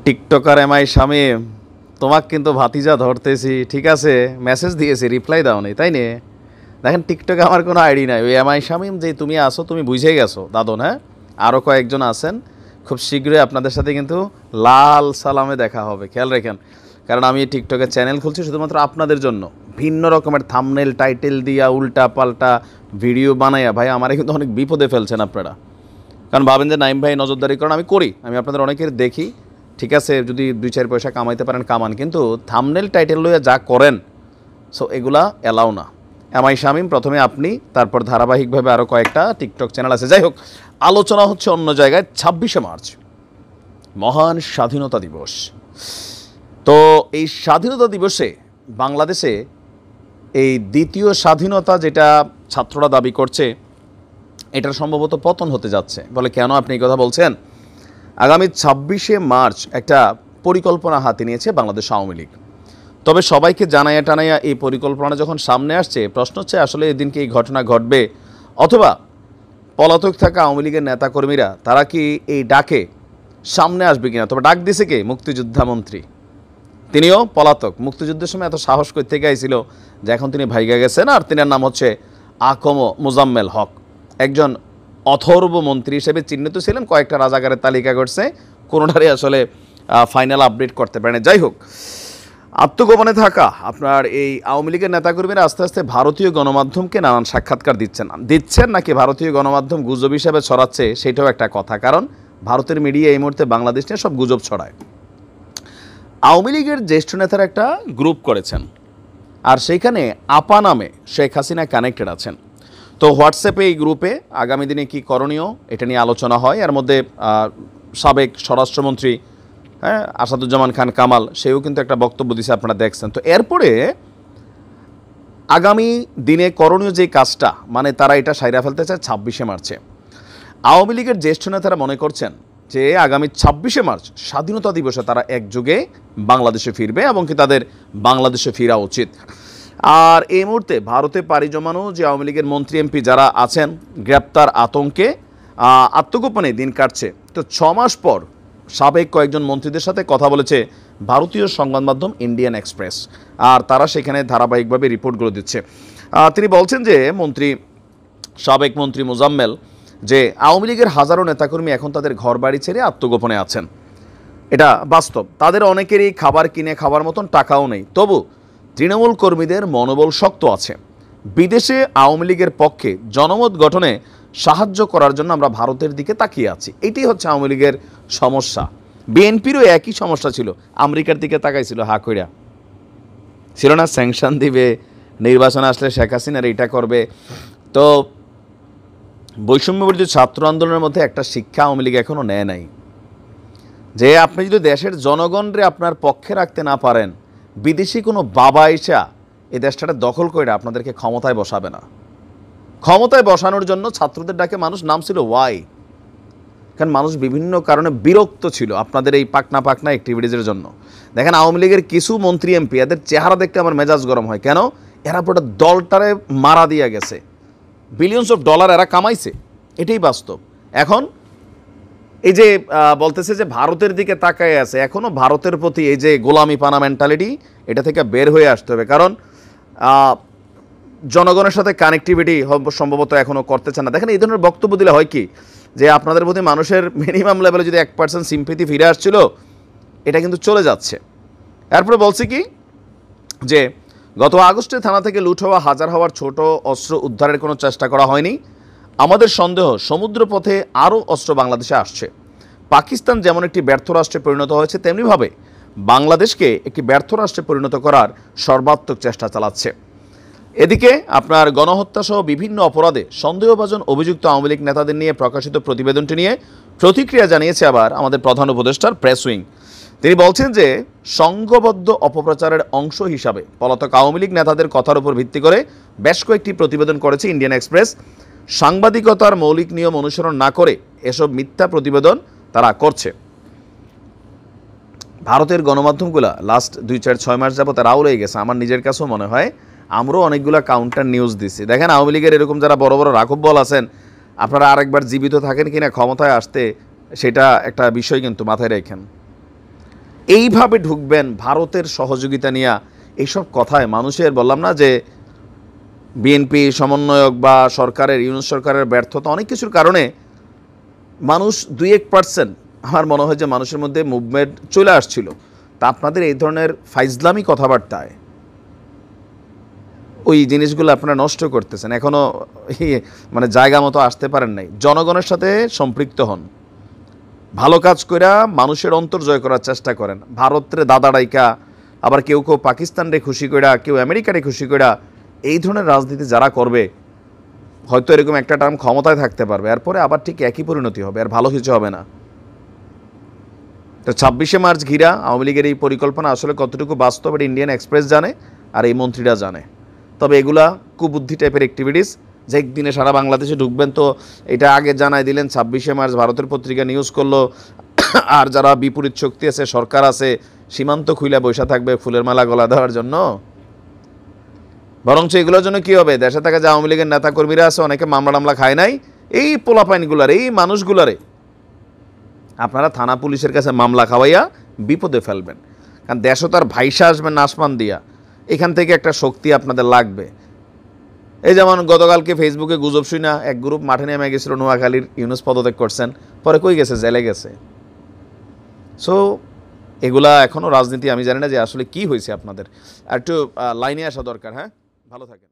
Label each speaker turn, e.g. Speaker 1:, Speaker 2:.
Speaker 1: TikToker MI Shamim, তোমাকে কিন্তু ভাতিজা ধরতেছি, ঠিক আছে? মেসেজ দিয়েছি, রিপ্লাই দাও নি, তাই নিয়ে দেখেন টিকটকে আমার কোনো আইডি নাই। ওই এমআই শামীম যে তুমি আসো, তুমি বুঝে গেছো দাদন। হ্যাঁ, আরও কয়েকজন আছেন, খুব শীঘ্রই আপনাদের সাথে কিন্তু লাল সালামে দেখা হবে, খেয়াল রাখেন। কারণ আমি টিকটকে চ্যানেল খুলছি শুধুমাত্র আপনাদের জন্য, ভিন্ন রকমের থাম্বনেল টাইটেল দিয়া উল্টা পাল্টা ভিডিও বানাইয়া ভাই আমারে কিন্তু অনেক বিপদে ফেলছেন আপনারা। কারণ ভাবেন যে নাইম ভাই নজরদারি করেন, আমি করি, আমি আপনাদের অনেকের দেখি, ঠিক আছে? যদি 2-4 পয়সা কামাইতে পারেন কামান, কিন্তু থাম্বনেল টাইটেল লইয়া যা করেন, সো এগুলা এলাও না। এমআই শামীম প্রথমে আপনি, তারপর ধারাবাহিকভাবে আরও কয়েকটা টিকটক চ্যানেল আছে। যাই হোক, আলোচনা হচ্ছে অন্য জায়গায়। 26শে মার্চ মহান স্বাধীনতা দিবস। তো এই স্বাধীনতা দিবসে বাংলাদেশে এই দ্বিতীয় স্বাধীনতা যেটা ছাত্ররা দাবি করছে, এটার সম্ভবত পতন হতে যাচ্ছে। বলে কেন আপনি এই কথা বলছেন? আগামী 26শে মার্চ একটা পরিকল্পনা হাতে নিয়েছে বাংলাদেশ আওয়ামী লীগ। তবে সবাইকে জানাইয়া টানাইয়া এই পরিকল্পনা যখন সামনে আসছে, প্রশ্ন হচ্ছে আসলে এদিনকে এই ঘটনা ঘটবে, অথবা পলাতক থাকা আওয়ামী লীগের নেতাকর্মীরা তারা কি এই ডাকে সামনে আসবে কিনা। তবে ডাক দিছে কে? মুক্তিযোদ্ধামন্ত্রী, তিনিও পলাতক। মুক্তিযুদ্ধের সময় এত সাহস করতে গাইছিল যে এখন তিনি ভাইগা গেছেন। আর তিনার নাম হচ্ছে আকম মোজাম্মেল হক, একজন অথর্ব মন্ত্রী হিসেবে চিহ্নিত ছিলেন। কয়েকটা রাজাকারের তালিকা করছে, কোনোটারই আসলে ফাইনাল আপডেট করতে পারেন। যাই হোক, আত্মগোপনে থাকা আপনার এই আওয়ামী লীগের নেতাকর্মীরা আস্তে আস্তে ভারতীয় গণমাধ্যমকে নানান সাক্ষাৎকার দিচ্ছেন নাকি ভারতীয় গণমাধ্যম গুজব হিসাবে ছড়াচ্ছে, সেটাও একটা কথা। কারণ ভারতের মিডিয়া এই মুহূর্তে বাংলাদেশ নিয়ে সব গুজব ছড়ায়। আওয়ামী লীগের জ্যেষ্ঠ নেতারা একটা গ্রুপ করেছেন, আর সেইখানে আপা নামে শেখ হাসিনা কানেক্টেড আছেন। তো হোয়াটসঅ্যাপে এই গ্রুপে আগামী দিনে কি করণীয় এটা নিয়ে আলোচনা হয়। এর মধ্যে সাবেক স্বরাষ্ট্রমন্ত্রী আসাদুজ্জামান খান কামাল, সেও কিন্তু একটা বক্তব্য দিয়েছে, আপনারা দেখছেন। তো এরপরে আগামী দিনে করণীয় যে কাজটা, মানে তারা এটা সাইরা ফেলতে চায় 26শে মার্চে। আওয়ামী লীগের জ্যেষ্ঠ নেতারা মনে করছেন যে আগামী 26শে মার্চ স্বাধীনতা দিবসে তারা একযোগে বাংলাদেশে ফিরবে এবং কি তাদের বাংলাদেশে ফেরা উচিত। আর এই মুহূর্তে ভারতে পাড়ি জমানো যে আওয়ামী লীগের মন্ত্রী এমপি যারা আছেন, গ্রেপ্তার আতঙ্কে আত্মগোপনে দিন কাটছে। তো 6 মাস পর সাবেক কয়েকজন মন্ত্রীদের সাথে কথা বলেছে ভারতীয় সংবাদ মাধ্যম ইন্ডিয়ান এক্সপ্রেস, আর তারা সেখানে ধারাবাহিকভাবে রিপোর্টগুলো দিচ্ছে। তিনি বলছেন যে সাবেক মন্ত্রী মোজাম্মেল, যে আওয়ামী লীগের হাজারো নেতাকর্মী এখন তাদের ঘর বাড়ি ছেড়ে আত্মগোপনে আছেন। এটা বাস্তব। তাদের অনেকেরই খাবার কিনে খাওয়ার মতন টাকাও নেই, তবু তৃণমূল কর্মীদের মনোবল শক্ত আছে। বিদেশে আওয়ামী লীগের পক্ষে জনমত গঠনে সাহায্য করার জন্য আমরা ভারতের দিকে তাকিয়ে আছি। এটাই হচ্ছে আওয়ামী লীগের সমস্যা। বিএনপিরও একই সমস্যা ছিল, আমেরিকার দিকে তাকাইছিল হা কইরা, ছিল না স্যাংশন দিবে, নির্বাচন আসলে শেখ হাসিনার এটা করবে। তো বৈষম্যবিরোধী ছাত্র আন্দোলনের মধ্যে একটা শিক্ষা আওয়ামী লীগ এখনও নেয় নাই, যে আপনি যদি দেশের জনগণরে আপনার পক্ষে রাখতে না পারেন, বিদেশি কোনো বাবা এসা এই দেশটাকে দখল করে আপনাদেরকে ক্ষমতায় বসাবে না। ক্ষমতায় বসানোর জন্য ছাত্রদের ডাকে মানুষ নামছিল ওয়াই, কারণ মানুষ বিভিন্ন কারণে বিরক্ত ছিল আপনাদের এই পাকনা পাকনা অ্যাক্টিভিটিজের জন্য। দেখেন আওয়ামী লীগের কিছু মন্ত্রী এমপি, এদের চেহারা দেখতে আমার মেজাজ গরম হয়। কেন? এরা পুরো দলটারে মারা দিয়ে গেছে, বিলিয়নস অফ ডলার এরা কামাইছে, এটাই বাস্তব। এখন এই যে বলতেছে যে ভারতের দিকে তাকায় আছে, এখনও ভারতের প্রতি এই যে গোলামি পানা মেন্টালিটি, এটা থেকে বের হয়ে আসতে হবে। কারণ জনগণের সাথে কানেক্টিভিটি সম্ভবত এখনও করতে চান না। দেখেন এই ধরনের বক্তব্য দিলে হয় কি, যে আপনাদের প্রতি মানুষের মিনিমাম লেভেলে যদি 1% সিম্পেথি ফিরে আসছিল, এটা কিন্তু চলে যাচ্ছে। এরপরে বলছে কি, যে গত আগস্টে থানা থেকে লুট হওয়া হাজার হওয়ার ছোট অস্ত্র উদ্ধারের কোনো চেষ্টা করা হয়নি। আমাদের সন্দেহ সমুদ্রপথে আরও অস্ত্র বাংলাদেশে আসছে। পাকিস্তান যেমন একটি ব্যর্থ রাষ্ট্রে পরিণত হয়েছে, তেমনিভাবে বাংলাদেশকে একটি ব্যর্থ রাষ্ট্রে পরিণত করার সর্বাত্মক চেষ্টা চালাচ্ছে। এদিকে আপনার গণহত্যা সহ বিভিন্ন অপরাধে সন্দেহভাজন অভিযুক্ত আওয়ামী লীগ নেতাদের নিয়ে প্রকাশিত প্রতিবেদনটি নিয়ে প্রতিক্রিয়া জানিয়েছে আবার আমাদের প্রধান উপদেষ্টার প্রেস উইং। তিনি বলছেন যে সংঘবদ্ধ অপপ্রচারের অংশ হিসাবে পলাতক আওয়ামী লীগ নেতাদের কথার উপর ভিত্তি করে বেশ কয়েকটি প্রতিবেদন করেছে ইন্ডিয়ান এক্সপ্রেস। সাংবাদিকতার মৌলিক নিয়ম অনুসরণ না করে এসব মিথ্যা প্রতিবেদন তারা করছে। ভারতের গণমাধ্যমগুলো লাস্ট 2-4-6 মাস যাবত রাউল হয়ে গেছে। আমার নিজের কাছেও মনে হয় আমরাও অনেকগুলো কাউন্টার নিউজ দিছি। দেখেন আওয়ামী লীগের এরকম যারা বড় বড় রাঘব বল আছেন, আপনারা আরেকবার জীবিত থাকেন কিনা ক্ষমতায় আসতে, সেটা একটা বিষয় কিন্তু মাথায় রাখেন। এইভাবে ঢুকবেন ভারতের সহযোগিতা নিয়ে, এইসব কথায় মানুষের বললাম না যে বিএনপি সমন্বয়ক বা সরকারের ইউনুস সরকারের ব্যর্থতা অনেক কিছুর কারণে মানুষ 2-1% আমার মনে হয় যে মানুষের মধ্যে মুভমেন্ট চলে আসছিল। তা আপনাদের এই ধরনের ফাইজলামি কথাবার্তায় ওই জিনিসগুলো আপনারা নষ্ট করতেছেন, এখনও মানে জায়গা মতো আসতে পারেন নাই। জনগণের সাথে সম্পৃক্ত হন, ভালো কাজ কইরা মানুষের অন্তর জয় করার চেষ্টা করেন। ভারতের দাদাড়াইকা আবার কেউ কেউ পাকিস্তানরে খুশি কইরা, কেউ আমেরিকারে খুশি কইরা এই ধরনের রাজনীতি যারা করবে হয়তো এরকম একটা টার্ম ক্ষমতায় থাকতে পারবে, এরপরে আবার ঠিক একই পরিণতি হবে, আর ভালো কিছু হবে না। তো 26শে মার্চ ঘিরা আওয়ামী লীগের এই পরিকল্পনা আসলে কতটুকু বাস্তব এটা ইন্ডিয়ান এক্সপ্রেস জানে আর এই মন্ত্রীরা জানে। তবে এগুলা কুবুদ্ধি টাইপের অ্যাক্টিভিটিস, যে একদিনে সারা বাংলাদেশে ঢুকবেন তো এটা আগে জানাই দিলেন, 26শে মার্চ ভারতের পত্রিকা নিউজ করলো, আর যারা বিপরীত শক্তি আছে, সরকার আছে, সীমান্ত খুইলা বৈশা থাকবে ফুলের মালা গলা দেওয়ার জন্য। বরঞ্চ এগুলোর জন্য কী হবে, দেশে থাকা যে আওয়ামী লীগের নেতাকর্মীরা আছে অনেকে মামলা টামলা খায় নাই, এই পোলাপাইনগুলারে, এই মানুষগুলারে আপনারা থানা পুলিশের কাছে মামলা খাওয়াইয়া বিপদে ফেলবেন। কারণ দেশও তার ভাইসা আসবেন আসমান দিয়া, এখান থেকে একটা শক্তি আপনাদের লাগবে। এই যেমন গতকালকে ফেসবুকে গুজব শুই না, এক গ্রুপ মাঠে নেমে গেছিল, নোয়াখালীর ইউনুস পদত্যাগ করছেন, পরে কই গেছে, জেলে গেছে। সো এগুলা এখনও রাজনীতি, আমি জানি না যে আসলে কি হয়েছে আপনাদের, একটু লাইনে আসা দরকার। হ্যাঁ, ভালো থাকেন।